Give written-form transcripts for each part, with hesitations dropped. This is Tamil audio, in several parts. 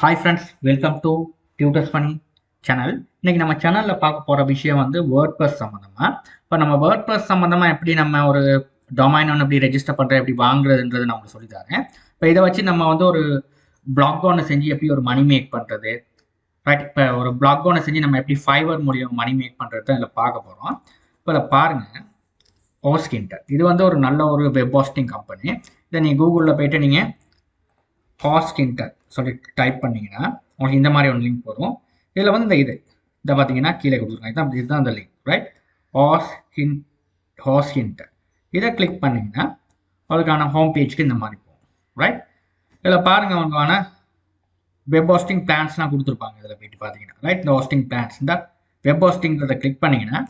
Hi friends, welcome to Tutors Funny channel. இன்னைக்கு நம்ம சேனல்ல பார்க்க போற விஷயம் வந்து WordPress சம்பந்தமா. இப்போ நம்ம WordPress சம்பந்தமா எப்படி நம்ம ஒரு டொமைன் ஒன்று எப்படி ரெஜிஸ்டர் பண்றது எப்படி வாங்குறதுன்றது நான் உங்களுக்கு சொல்லி தரேன். இப்போ இதை வச்சு நம்ம வந்து ஒரு பிளாக் ஒன்று செஞ்சு எப்படி ஒரு மணி மேக் பண்றது, ரைட்? இப்போ ஒரு பிளாக் ஒன்று செஞ்சு நம்ம எப்படி ஃபைவர் மூலியம் மணி மேக் பண்றது இதில் பார்க்க போறோம். இப்போ இதை பாருங்க, ஹோஸ்கின்டர் இது வந்து ஒரு நல்ல ஒரு வெப் ஹோஸ்டிங் கம்பெனி. இதை நீங்கள் கூகுளில் போயிட்டு நீங்கள் ஹோஸ்கின்டர் சொல்லி டைப் பண்ணிங்கன்னா உங்களுக்கு இந்த மாதிரி ஒரு லிங்க் வரும். இதில் வந்து இதை பார்த்தீங்கன்னா கீழே கொடுத்துருக்காங்க. இதுதான் அந்த லிங்க், ரைட்? ஹோஸ்கின்டர் இதை கிளிக் பண்ணிங்கன்னா அதுக்கான ஹோம் பேஜ்க்கு இந்த மாதிரி போகும், ரைட்? இதில் பாருங்கள், அவங்களுக்கான வெப் ஹோஸ்டிங் பிளான்ஸ்லாம் கொடுத்துருப்பாங்க. இதில் போயிட்டு பார்த்தீங்கன்னா, ரைட், இந்த ஹோஸ்டிங் பிளான்ஸ் இந்த வெப் ஹோஸ்டிங்கிறத கிளிக் பண்ணிங்கன்னா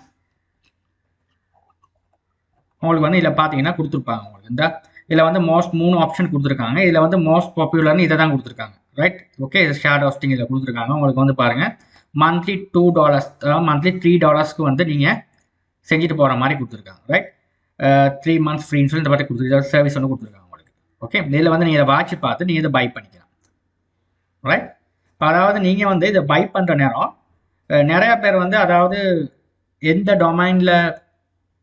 உங்களுக்கு வந்து இதில் பார்த்தீங்கன்னா கொடுத்துருப்பாங்க. உங்களுக்கு இந்த இதில் வந்து மூணு ஆப்ஷன் கொடுத்துருக்காங்க. இதில் வந்து மோஸ்ட் பாப்புலர்னு இதை தான் கொடுத்துருக்காங்க, ரைட்? ஓகே, இது ஷேர் ஹோஸ்டிங் இதில் கொடுத்துருக்காங்க. உங்களுக்கு வந்து பாருங்கள், மந்த்லி $2 மந்த்லி $3 வந்து நீங்கள் செஞ்சுட்டு போகிற மாதிரி கொடுத்துருக்காங்க, ரைட்? 3 months ஃப்ரீன்னு சொல்லி இந்த மாதிரி கொடுத்துருக்காங்க. சர்வீஸ் ஒன்று கொடுத்துருக்காங்க உங்களுக்கு. ஓகே, இதில் வந்து நீங்கள் இதை வாட்ச் பார்த்து நீங்கள் இதை பை பண்ணிக்கலாம், ரைட்? இப்போ அதாவது நீங்கள் வந்து இதை பை பண்ணுற நேரம் நிறையா பேர் வந்து அதாவது எந்த டொமைனில்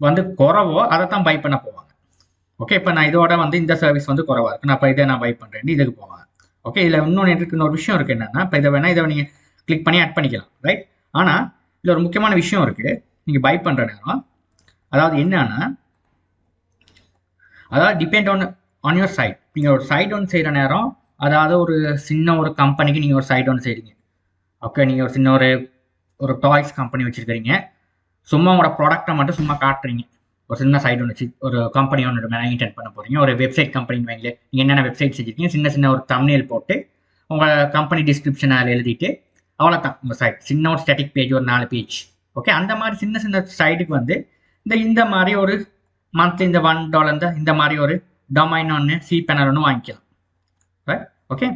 வந்து குறவோ அதை தான் பை பண்ண போவாங்க. ஓகே, இப்போ நான் இதோட வந்து இந்த சர்வீஸ் வந்து குறவாக இருக்குது, நான் இப்போ இதை நான் பை பண்ணுறேன், இதுக்கு போவாங்க. ஓகே, இதில் இன்னொரு விஷயம் இருக்குது. என்னென்னா, இப்போ இதை வேணால் இதை நீங்கள் கிளிக் பண்ணி ஆட் பண்ணிக்கலாம், ரைட்? ஆனால் இதில் ஒரு முக்கியமான விஷயம் இருக்குது. நீங்கள் பை பண்ணுற நேரம் அதாவது என்னன்னா, அதாவது டிபெண்ட் ஆன் யுவர் சைட். நீங்கள் ஒரு சைட் ஒன்று செய்கிற நேரம், அதாவது ஒரு சின்ன ஒரு கம்பெனிக்கு நீங்கள் ஒரு சைட் ஒன்று செய்கிறீங்க. ஓகே, நீங்கள் ஒரு சின்ன ஒரு டாய்ஸ் கம்பெனி வச்சுருக்கிறீங்க. சும்மா உங்களோட ப்ராடக்டை மட்டும் சும்மா காட்டுறீங்க. ஒரு சின்ன சைட் ஒன்று ஒரு கம்பெனி ஒன்று மேனேஜ் பண்ண போகிறீங்க. ஒரு வெப்சைட் கம்பெனி வைங்களே, நீங்கள் என்னென்ன வெப்சைட் செஞ்சுருக்கீங்க, சின்ன ஒரு தம்ப்நெயில் போட்டு உங்கள் கம்பெனி டிஸ்கிரிப்ஷன் அதில் எழுதிட்டு அவ்வளோதான் உங்கள் சைட். சின்ன ஒரு ஸ்டாட்டிக் பேஜ், ஒரு 4 பேஜ். ஓகே, அந்த மாதிரி சின்ன சைட்டுக்கு வந்து இந்த மாதிரி ஒரு மந்த்லி இந்த $1 இந்த மாதிரி ஒரு டொமைன் ஒன்று cPanel ஒன்று வாங்கிக்கலாம், ரைட்? Okay,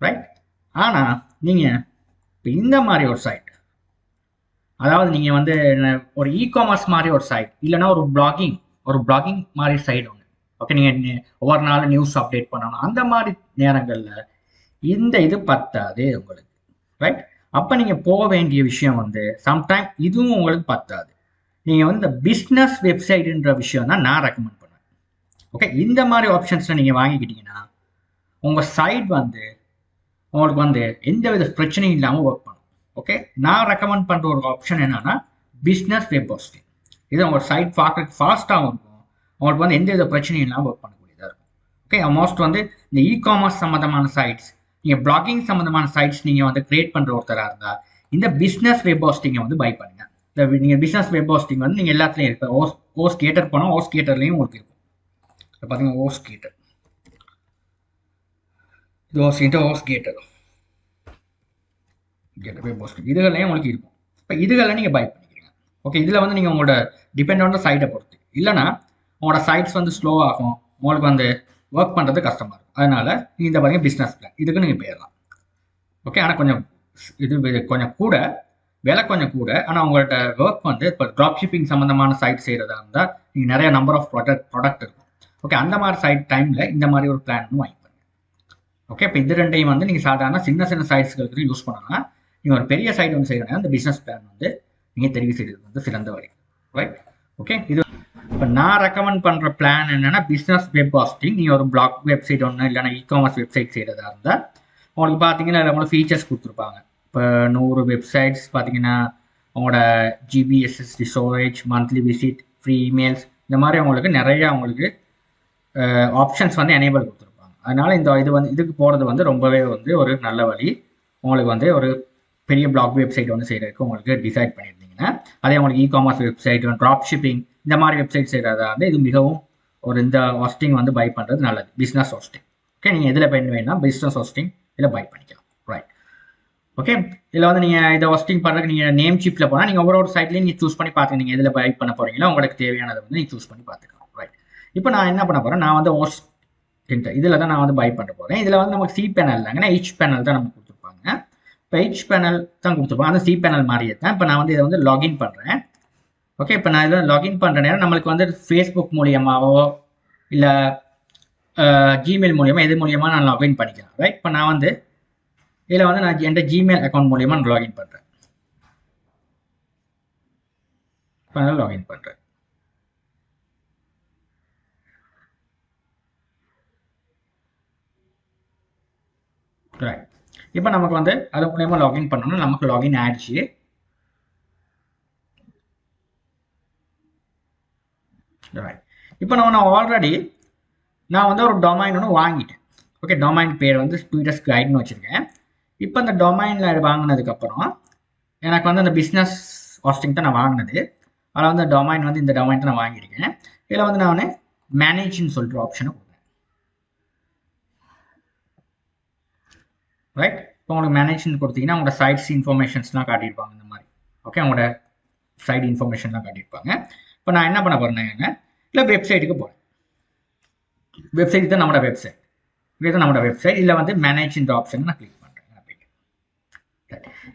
right. ஆனால் நீங்கள் இப்போ இந்த மாதிரி ஒரு சைட், அதாவது நீங்கள் வந்து ஒரு இ-காமர்ஸ் மாதிரி ஒரு சைட், இல்லைனா ஒரு பிளாகிங் மாதிரி சைட் ஒன்று. ஓகே, நீங்கள் ஒவ்வொரு நாளும் நியூஸ் அப்டேட் பண்ணணும். அந்த மாதிரி நேரங்களில் இது பத்தாது உங்களுக்கு, ரைட்? அப்போ நீங்கள் போக வேண்டிய விஷயம் வந்து சம்டைம் இதுவும் உங்களுக்கு பத்தாது. நீங்கள் வந்து இந்த பிஸ்னஸ் வெப்சைட்டுன்ற விஷயம் தான் நான் ரெக்கமெண்ட் பண்ணுவேன். ஓகே, இந்த மாதிரி ஆப்ஷன்ஸில் நீங்கள் வாங்கிக்கிட்டீங்கன்னா உங்கள் சைட் வந்து உங்களுக்கு வந்து எந்த வித பிரச்சனையும் இல்லாமல் ஒர்க் பண்ணும். ஓகே, நான் ரெக்கமெண்ட் பண்ணுற ஒரு ஆப்ஷன் என்னன்னா பிஸ்னஸ் வெப் ஹோஸ்டிங். இது உங்கள் சைட் பார்க்குறதுக்கு ஃபாஸ்ட்டாகவும் இருக்கும், உங்களுக்கு வந்து எந்த வித பிரச்சனையும் இல்லாமல் ஒர்க் பண்ணக்கூடியதாக இருக்கும். ஓகே, ஆல்மோஸ்ட் வந்து இந்த இ-காமர்ஸ் சம்மந்தமான சைட்ஸ், நீங்கள் பிளாகிங் சம்மந்தமான சைட்ஸ் நீங்கள் வந்து கிரியேட் பண்ணுற ஒருத்தராக இருந்தால் இந்த பிஸ்னஸ் வெப் ஹோஸ்டிங்கை வந்து பை பண்ணுங்கள். நீங்கள் பிஸ்னஸ் வெப் ஹோஸ்டிங் வந்து நீங்கள் எல்லாத்துலேயும் இருக்குது. ஹோஸ்கேட்டர் போனால் ஹோஸ்கேட்டர்லேயும் உங்களுக்கு இருக்கும். இப்போ பார்த்தீங்கன்னா ஹோஸ்கேட்டர், இது ஹோஸ்கேட்டர் வெப் ஹோஸ்டிங் இதுகளையும் உங்களுக்கு இருக்கும். இப்போ இதுகளை நீங்கள் பை பண்ணிக்கிறீங்க. ஓகே, இதில் வந்து நீங்கள் உங்களோட டிபெண்ட் ஆன் சைட்டை பொறுத்து, இல்லைனா உங்களோட சைட்ஸ் வந்து ஸ்லோ ஆகும், உங்களுக்கு வந்து ஒர்க் பண்ணுறது கஷ்டமாக இருக்கும். அதனால் இந்த பார்த்தீங்கன்னா பிஸ்னஸ் பிளான் இதுக்கு நீங்கள் போயிடலாம். ஓகே, ஆனால் கொஞ்சம் கொஞ்சம் கூட விலை கொஞ்சம் கூட, ஆனால் உங்கள்கிட்ட ஒர்க் வந்து இப்போ ட்ராப் ஷிப்பிங் சம்மந்தமான சைட் செய்கிறதா இருந்தால் நீங்கள் நிறைய நம்பர் ஆஃப் ப்ராடக்ட் இருக்கும். ஓகே, அந்த மாதிரி சைட் டைமில் இந்த மாதிரி ஒரு பிளான் வாங்கிப்பாங்க. ஓகே, இப்போ இது ரெண்டையும் வந்து நீங்கள் சாதாரண சின்ன சைட்ஸ்களுக்கு யூஸ் பண்ணலாம். நீங்கள் ஒரு பெரிய சைட் ஒன்று செய்கிறனா இந்த பிஸ்னஸ் பிளான் வந்து நீங்கள் தெரிவு செய்கிறது வந்து சிறந்த வழி, ரைட்? ஓகே, இது இப்போ நான் ரெக்கமெண்ட் பண்ணுற பிளான் என்னென்னா பிஸ்னஸ் வெப் ஹோஸ்டிங். நீங்கள் ஒரு பிளாக் வெப்சைட் ஒன்று இல்லைனா இ-காமர்ஸ் வெப்சைட் செய்கிறதா இருந்தால் உங்களுக்கு பார்த்தீங்கன்னா உங்களுக்கு ஃபீச்சர்ஸ் கொடுத்துருப்பாங்க. இப்போ 100 வெப்சைட்ஸ் பார்த்தீங்கன்னா உங்களோட GBSSD storage, monthly visit, free emails, இந்த மாதிரி உங்களுக்கு நிறையா உங்களுக்கு ஆப்ஷன்ஸ் வந்து எனேபிள் கொடுத்துருப்பாங்க. அதனால் இதுக்கு போகிறது வந்து ரொம்பவே வந்து ஒரு நல்ல வழி. உங்களுக்கு வந்து ஒரு பெரிய பிளாக் வெப்சைட் வந்து செய்கிறதுக்கு உங்களுக்கு டிசைட் பண்ணியிருந்தீங்கன்னா, அதே உங்களுக்கு இ-காமர்ஸ் வெப்சைட், ட்ராப் ஷிப்பிங் இந்த மாதிரி வெப்சைட் செய்கிறதா வந்து இது மிகவும் இந்த ஹோஸ்டிங் வந்து பை பண்ணுறது நல்லது, பிஸ்னஸ் ஹோஸ்டிங். ஓகே, நீங்கள் எதில் வேணும்னா பிஸ்னஸ் ஹோஸ்டிங் இதில் பை பண்ணிக்கலாம், ரைட்? ஓகே, இதில் வந்து நீங்கள் இதை ஹோஸ்டிங் பண்ணுறதுக்கு நீங்கள் நேம் ஷிப்பில் போனால் நீங்கள் ஒவ்வொரு சைட்லையும் நீங்கள் சூஸ் பண்ணி பார்த்துங்க. நீங்கள் எதில் பை பண்ண போகிறீங்களோ உங்களுக்கு தேவையானதை வந்து நீங்கள் சூஸ் பண்ணி பார்த்துக்கலாம், ரைட்? இப்போ நான் என்ன பண்ண போகிறேன், நான் வந்து இதில் தான் நான் வந்து பை பண்ண போகிறேன். இதில் வந்து நமக்கு cPanel தாங்கன்னா cPanel தான் நமக்கு கொடுத்துருப்பாங்க. இப்போ cPanel தான் கொடுத்துருப்பாங்க, அந்த cPanel மாதிரியே தான். இப்போ நான் வந்து இதை வந்து லாகின் பண்ணுறேன். ஓகே, இப்போ நான் இதில் லாகின் பண்ணுற நேரம் நம்மளுக்கு வந்து ஃபேஸ்புக் மூலியமாகவோ இல்லை ஜிமெயில் மூலியமாக எது மூலியமாக நான் லாகின் பண்ணிக்கலாம், ரைட்? இப்போ நான் வந்து இதில் வந்து நான் என் ஜிமெயில் அக்கௌண்ட் மூலியமாக நான் லாகின் பண்ணுறேன். இப்போ லாகின் பண்ணுறேன். ரைட். இப்போ நமக்கு வந்து அது மூலயமா லாகின் பண்ணணும். நமக்கு லாகின் ஆயிடுச்சு. ரைட். இப்போ நான் ஆல்ரெடி நான் வந்து ஒரு டொமைன் ஒன்று வாங்கிட்டேன். ஓகே, டொமைன் பேர் வந்து ட்யூட்டர்ஸ் கைடுன்னு வச்சுருக்கேன். இப்போ இந்த டொமைனில் வாங்கினதுக்கப்புறம் எனக்கு வந்து அந்த பிஸ்னஸ் ஹாஸ்டிங் தான் நான் வாங்கினது. அதில் வந்து டொமைன் வந்து இந்த டொமைன் தான் நான் வாங்கியிருக்கேன். இதில் வந்து நான் மேனேஜ்னு சொல்லிட்டு ஆப்ஷனை கொடுக்குறேன். ரைட். இப்போ உங்களுக்கு மேனேஜ்னு கொடுத்தீங்கன்னா உங்களோட சைட்ஸ் இன்ஃபர்மேஷன்ஸ்லாம் காட்டியிருப்பாங்க இந்த மாதிரி. ஓகே, உங்களோட சைட் இன்ஃபர்மேஷன்லாம் காட்டியிருப்பாங்க. இப்போ நான் என்ன பண்ண போகிறேன்னா இல்லை வெப்சைட்டுக்கு போகிறேன். வெப்சைட் தான் நம்மளோட வெப்சைட். இதுதான் நம்மளோட வெப்சைட். இதில் வந்து மேனேஜ் இந்த ஆப்ஷன் நான் கிளிக் பண்ணுறேன்.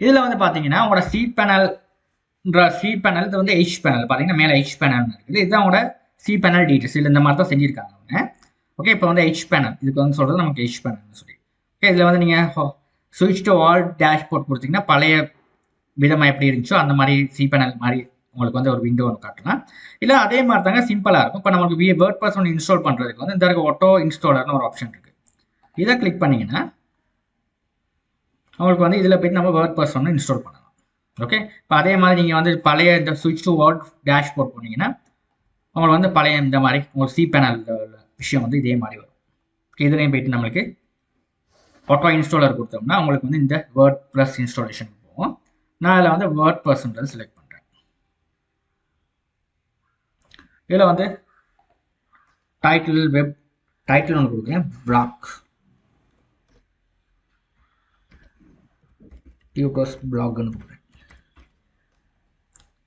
இதில் வந்து பார்த்தீங்கன்னா உங்களோட சி பேனல் இது வந்து H பேனல் பார்த்தீங்கன்னா மேலே H பேனல் இருக்குது. இதுதான் உங்களோட சி பேனல் டீட்டெயில்ஸ். இல்லை இந்த மாதிரி தான் செஞ்சுருக்காங்க அவங்க. ஓகே, இப்போ வந்து H பேனல் இதுக்கு வந்து சொல்கிறது நமக்கு H பேனல்னு சொல்லி. ஓகே, இதில் வந்து நீங்கள் ஸ்விட்ச் டு ஆல் டேஷ்போர்ட் கொடுத்தீங்கன்னா பழைய விதமாக எப்படி இருந்துச்சோ அந்த மாதிரி சி பேனல் மாதிரி உங்களுக்கு வந்து ஒரு விண்டோ ஒன்று காட்டலாம். இல்லை அதே மாதிரி தாங்க சிம்பிளாக இருக்கும். இப்போ நமக்கு வேர்ட்பிரஸ் ஒன்று இன்ஸ்டால் பண்ணுறதுக்கு வந்து இந்த ஆட்டோ இன்ஸ்டாலர்னு ஒரு ஆப்ஷன் இருக்குது. இதை கிளிக் பண்ணிங்கன்னா உங்களுக்கு வந்து இதில் போய்ட்டு நம்ம வேர்ட்பிரஸ் ஒன்று இன்ஸ்டால் பண்ணலாம். ஓகே, இப்போ அதே மாதிரி நீங்கள் வந்து பழைய இந்த ஸ்விட்ச் டு வேர்ட் டேஷ்போர்ட் போனீங்கன்னா உங்களுக்கு வந்து பழைய இந்த மாதிரி உங்களுக்கு சி பேனல் விஷயம் வந்து இதே மாதிரி வரும். இதுலேயும் போய்ட்டு நம்மளுக்கு ஆட்டோ இன்ஸ்டாலர் கொடுத்தோம்னா உங்களுக்கு வந்து இந்த வேர்ட்பிரஸ் இன்ஸ்டாலேஷன் போகும். நான் அதில் வந்து வேர்ட்பிரஸ்ன்றது செலக்ட் பண்ணுறேன். இதில் வந்து டைட்டில் டைட்டில் ஒன்று கொடுக்குறேன், பிளாக் டியூட்டர்ஸ் பிளாக்னு கொடுக்குறேன்.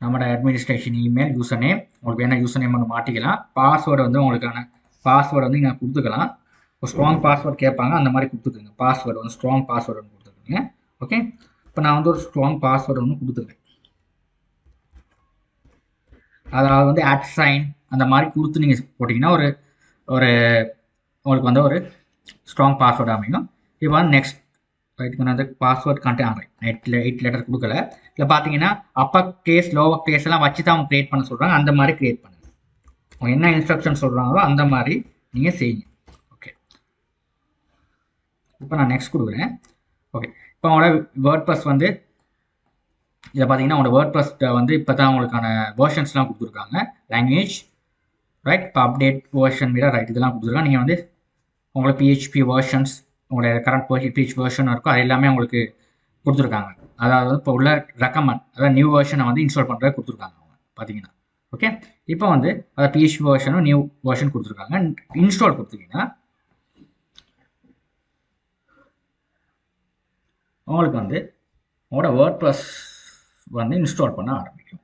நம்மளோட அட்மினிஸ்ட்ரேஷன் இமெயில் யூசர் நேம் உங்களுக்கு வேணால் யூசர் நேம் ஒன்று மாட்டிக்கலாம். பாஸ்வேர்டு வந்து உங்களுக்கான பாஸ்வேர்டு வந்து நீங்கள் கொடுத்துக்கலாம். ஒரு ஸ்ட்ராங் பாஸ்வேர்டு கேட்பாங்க, அந்த மாதிரி கொடுத்துக்குங்க. பாஸ்வேர்டு வந்து ஸ்ட்ராங் பாஸ்வேர்டு ஒன்று கொடுத்துருக்குங்க. ஓகே, இப்போ நான் வந்து ஒரு ஸ்ட்ராங் பாஸ்வேர்டு ஒன்று கொடுத்துருக்கேன். அதாவது வந்து @ அந்த மாதிரி கொடுத்து நீங்கள் போட்டிங்கன்னா ஒரு உங்களுக்கு வந்து ஒரு ஸ்ட்ராங் பாஸ்வேர்டு அமையும். இப்போ வந்து நெக்ஸ்ட் ரைட்டுக்கு நான் வந்து பாஸ்வேர்ட் கண்டென்ட் 8 லெட்டர் கொடுக்கல. இல்லை பார்த்தீங்கன்னா அப்பர் கேஸ் லோவர் கேஸ் எல்லாம் வச்சு தான் அவங்க க்ரியேட் பண்ண சொல்கிறாங்க. அந்த மாதிரி க்ரியேட் பண்ணுங்க. அவங்க என்ன இன்ஸ்ட்ரக்ஷன் சொல்கிறாங்களோ அந்த மாதிரி நீங்கள் செய்யுங்க. ஓகே, இப்போ நான் நெக்ஸ்ட் கொடுக்குறேன். ஓகே, இப்போ அவங்களோட வேர்ட்பிரஸ் வந்து இதை பார்த்தீங்கன்னா உங்களோட வேர்ட்பிரஸ் வந்து இப்போ தான் உங்களுக்கான வேர்ஷன்ஸ்லாம் கொடுத்துருக்காங்க. லாங்குவேஜ் ரைட், இப்போ அப்டேட் வேர்ஷன் மீட ரைட் இதெல்லாம் கொடுத்துருக்காங்க. நீங்கள் வந்து உங்களோட PHP வேர்ஷன்ஸ் உங்களுடைய கரண்ட் PHP வேர்ஷன் இருக்கும், அது எல்லாமே உங்களுக்கு கொடுத்துருக்காங்க. அதாவது இப்போ உள்ள ரெக்கமெண்ட் அதாவது நியூ வேர்ஷனை வந்து இன்ஸ்டால் பண்ணுறது கொடுத்துருக்காங்க அவங்க பார்த்தீங்கன்னா. ஓகே, இப்போ வந்து அதை PHP வேர்ஷனும் நியூ வேர்ஷன் கொடுத்துருக்காங்க. இன்ஸ்டால் கொடுத்தீங்கன்னா உங்களுக்கு வந்து உங்களோட வேர்ட்பிரஸ் வந்து இன்ஸ்டால் பண்ண ஆரம்பிக்கும்.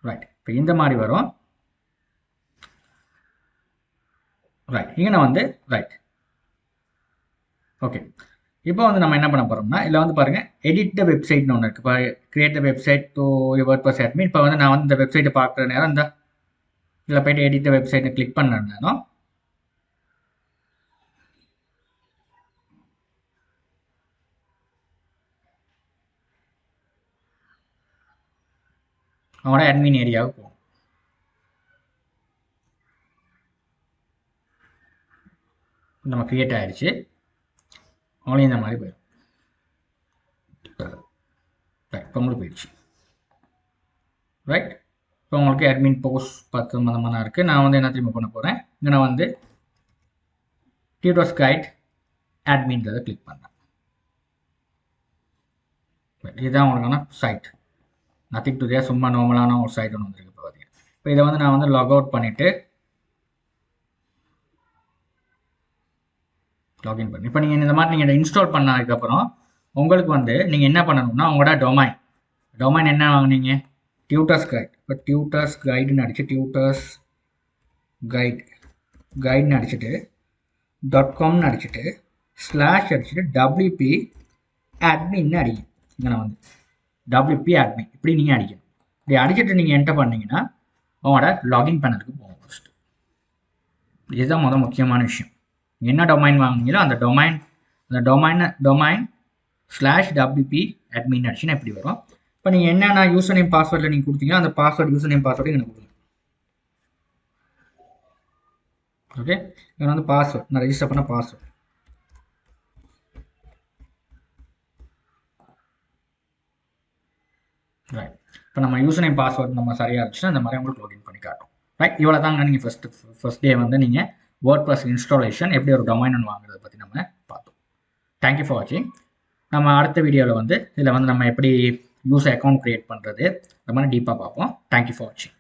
ரைட், இப்போ இந்த மாதிரி வரும். ரைட், இங்கே நான் வந்து ரைட். ஓகே, இப்போ வந்து நம்ம என்ன பண்ண போகிறோம்னா இதில் வந்து பாருங்கள் எடிட் த வெப்சைட்னு ஒன்று இருக்குது. இப்போ create the website to WordPress admin. இப்போ வந்து நான் வந்து இந்த வெப்சைட்டை பார்க்குற நேரம் இந்த இதில் போய்ட்டு எடிட் த வெப்சைட்டை கிளிக் பண்ண நேரம் அவனோட அட்மின் ஏரியாவுக்கு போகும். நம்ம கிரியேட் ஆகிடுச்சு. அவங்களையும் இந்த மாதிரி போயிடும். ரைட், இப்போ உங்களுக்கு போயிடுச்சு. ரைட், இப்போ உங்களுக்கு அட்மின் போஸ்ட் 10 சம்மந்தமாக இருக்குது. நான் வந்து என்ன திரும்ப பண்ண போகிறேன், இங்கே நான் வந்து டியூட்டர்ஸ் கைட் அட்மின்றதை கிளிக் பண்ணுறேன். இதுதான் உங்களுக்கான சைட். நத்திங் டு தேர், சும்மா நார்மலான ஒரு சைட் ஒன்று வந்துருக்கு. இப்போ பார்த்தீங்கன்னா இப்போ இதை வந்து நான் வந்து லாக் அவுட் பண்ணிவிட்டு லாகின் பண்ணி இப்போ நீங்கள் இந்த மாதிரி நீங்கள் இன்ஸ்டால் பண்ணதுக்கப்புறம் உங்களுக்கு வந்து நீங்கள் என்ன பண்ணணும்னா உங்களோட டொமைன் என்ன வாங்கினீங்க, டியூட்டர்ஸ் கைட். இப்போ டியூட்டர்ஸ் கைடுன்னு அடிச்சு டியூட்டர்ஸ் கைடுன்னு அடிச்சுட்டு .comனு அடிச்சுட்டு ஸ்லாஷ் அடிச்சுட்டு WP adminன்னு அடிக்கணும். இங்கே நான் வந்து WP admin இப்படி நீங்கள் அடிக்கணும். இப்படி அடிச்சுட்டு நீங்கள் என்டர் பண்ணீங்கன்னா உங்களோட லாகின் பேனலுக்கு போகும் ஃபர்ஸ்ட். இதுதான் முக்கியமான விஷயம். என்ன டொமைன் வாங்குனீங்களோ அந்த டொமைன் /wp admin அடிச்சுன்னா எப்படி வரும். இப்போ நீங்கள் என்னென்ன யூசர் நேம் பாஸ்வேர்டில் நீங்கள் கொடுத்தீங்கன்னா அந்த பாஸ்வேர்டு யூசர் நேம் பாஸ்வேர்டு எனக்கு கொடுங்க. ஓகே, இது வந்து பாஸ்வேர்ட், நான் ரெஜிஸ்டர் பண்ண பாஸ்வேர்ட். ரைட், இப்போ நம்ம யூசர் நேம் பாஸ்வேர்ட் நம்ம சரியாக இருந்துச்சுன்னா இந்த மாதிரி உங்களுக்கு லாகின் பண்ணி காட்டும். ரைட், இவ்வளோ தாங்க நீங்கள் ஃபர்ஸ்ட் டே வந்து நீங்கள் WordPress இன்ஸ்டாலேஷன் எப்படி ஒரு டொமைன் வாங்குறதை பற்றி நம்ம பார்த்தோம். தேங்க்யூ ஃபார் வாட்சிங். நம்ம அடுத்த வீடியோவில் வந்து இதில் வந்து நம்ம எப்படி யூசர் அக்கௌண்ட் க்ரியேட் பண்ணுறது இந்த மாதிரி டீப்பாக பார்ப்போம். தேங்க்யூ ஃபார் வாட்சிங்.